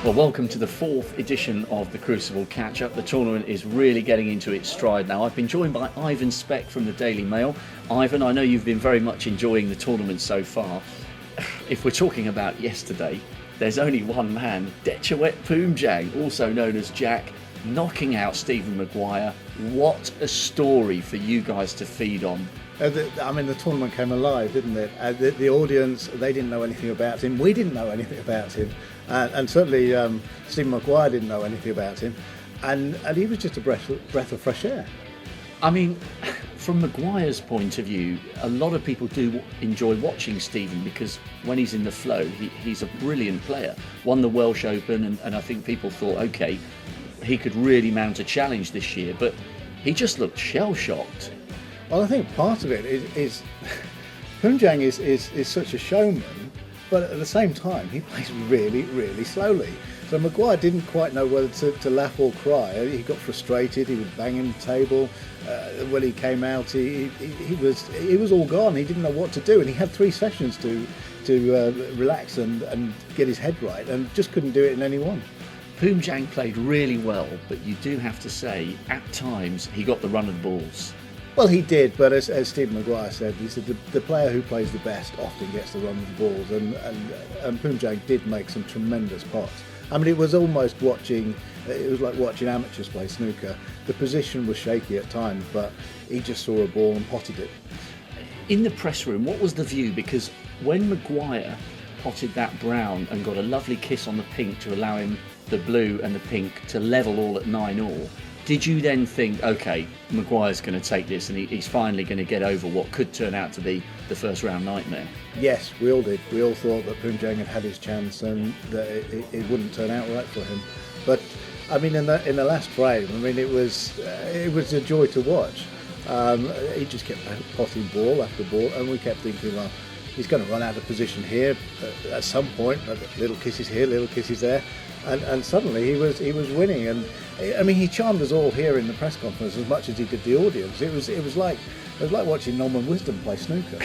Well, welcome to the fourth edition of the Crucible Catch Up. The tournament is really getting into its stride now. I've been joined by Ivan Speck from the Daily Mail. Ivan, I know you've been very much enjoying the tournament so far. If we're talking about yesterday, there's only one man, Dechawat Poomjaeng, also known as Jack, knocking out Stephen Maguire. What a story for you guys to feed on. The tournament came alive, didn't it? The audience, they didn't know anything about him. We didn't know anything about him. And certainly Stephen Maguire didn't know anything about him. And he was just a breath of fresh air. I mean, from Maguire's point of view, a lot of people do enjoy watching Stephen because when he's in the flow, he's a brilliant player. Won the Welsh Open, and I think people thought, OK, he could really mount a challenge this year. But he just looked shell-shocked. Well, I think part of it is Poomjaeng is such a showman, but at the same time he plays really, really slowly. So Maguire didn't quite know whether to laugh or cry. He got frustrated. He was banging the table. When he came out, he was all gone. He didn't know what to do, and he had 3 sessions to relax and get his head right, and just couldn't do it in any one. Poomjaeng played really well, but you do have to say, at times he got the run of the balls. Well, he did, but as Stephen Maguire said, he said the player who plays the best often gets the run of the balls, and Poomjaeng did make some tremendous pots. I mean, it was like watching amateurs play snooker. The position was shaky at times, but he just saw a ball and potted it. In the press room, what was the view? Because when Maguire potted that brown and got a lovely kiss on the pink to allow him the blue and the pink to level all at 9-all, did you then think, OK, Maguire's going to take this and he's finally going to get over what could turn out to be the first round nightmare? Yes, we all did. We all thought that Poomjaeng had his chance and that it wouldn't turn out right for him. But I mean, in the last frame, I mean, it was a joy to watch. He just kept potting ball after ball, and we kept thinking, well, he's going to run out of position here at some point. Little kisses here, little kisses there. And suddenly he was winning, and I mean he charmed us all here in the press conference as much as he did the audience. It was like watching Norman Wisdom play snooker.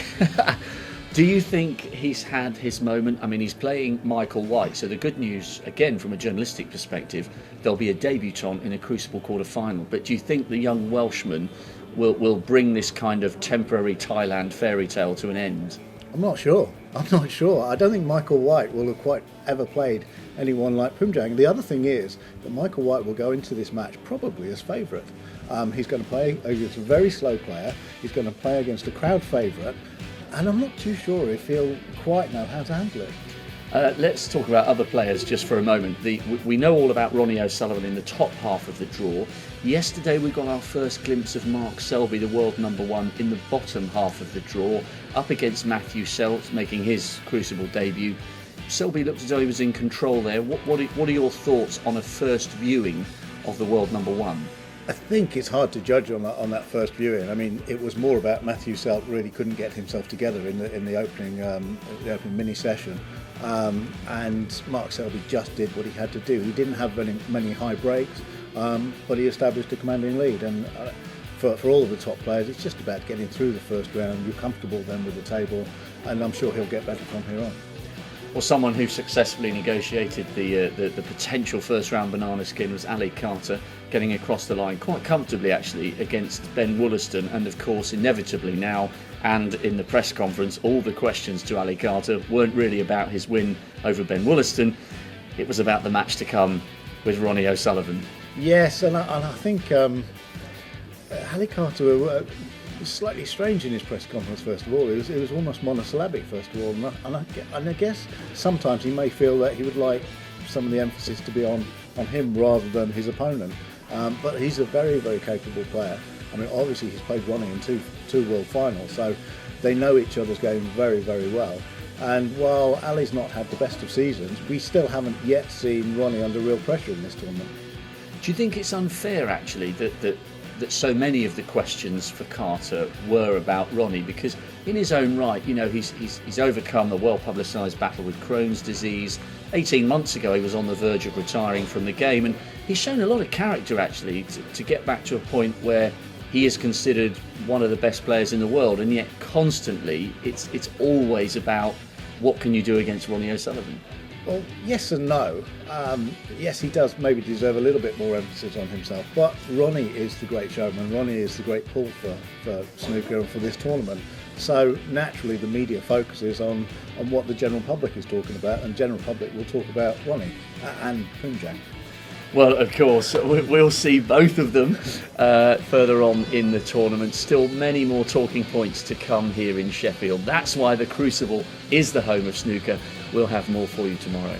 Do you think he's had his moment? I mean, he's playing Michael White, so the good news, again from a journalistic perspective, there'll be a debutant in a Crucible quarter-final. But do you think the young Welshman will bring this kind of temporary Thailand fairy tale to an end? I'm not sure. I don't think Michael White will have quite ever played anyone like Poomjaeng. The other thing is that Michael White will go into this match probably as favourite. He's going to play against a very slow player. He's going to play against a crowd favourite. And I'm not too sure if he'll quite know how to handle it. Let's talk about other players just for a moment. We know all about Ronnie O'Sullivan in the top half of the draw. Yesterday we got our first glimpse of Mark Selby, the world number 1, in the bottom half of the draw, up against Matthew Seltz, making his Crucible debut. Selby looked as though he was in control there. What are your thoughts on a first viewing of the world number 1? I think it's hard to judge on that first viewing. I mean, it was more about Matthew Seltz really couldn't get himself together in the opening mini session, and Mark Selby just did what he had to do. He didn't have many high breaks, but he established a commanding lead. And for all of the top players, it's just about getting through the first round. You're comfortable then with the table, and I'm sure he'll get better from here on. Well, someone who successfully negotiated the potential first round banana skin was Ali Carter, getting across the line quite comfortably actually against Ben Wollaston, and of course inevitably now and in the press conference all the questions to Ali Carter weren't really about his win over Ben Wollaston, it was about the match to come with Ronnie O'Sullivan. Yes, and I think Ali Carter was slightly strange in his press conference. First of all, it was almost monosyllabic. First of all, and I guess sometimes he may feel that he would like some of the emphasis to be on him rather than his opponent. But he's a very, very capable player. I mean, obviously he's played Ronnie in two world finals, so they know each other's game very, very well. And while Ali's not had the best of seasons, we still haven't yet seen Ronnie under real pressure in this tournament. Do you think it's unfair actually that so many of the questions for Carter were about Ronnie? Because in his own right, you know, he's overcome a well-publicised battle with Crohn's disease. 18 months ago he was on the verge of retiring from the game, and he's shown a lot of character actually to get back to a point where he is considered one of the best players in the world, and yet constantly it's always about what can you do against Ronnie O'Sullivan. Well, yes and no. Yes, he does maybe deserve a little bit more emphasis on himself, but Ronnie is the great showman. Ronnie is the great pull for snooker and for this tournament. So naturally the media focuses on what the general public is talking about, and general public will talk about Ronnie and Poomjaeng. Well, of course, we'll see both of them further on in the tournament. Still many more talking points to come here in Sheffield. That's why the Crucible is the home of snooker. We'll have more for you tomorrow.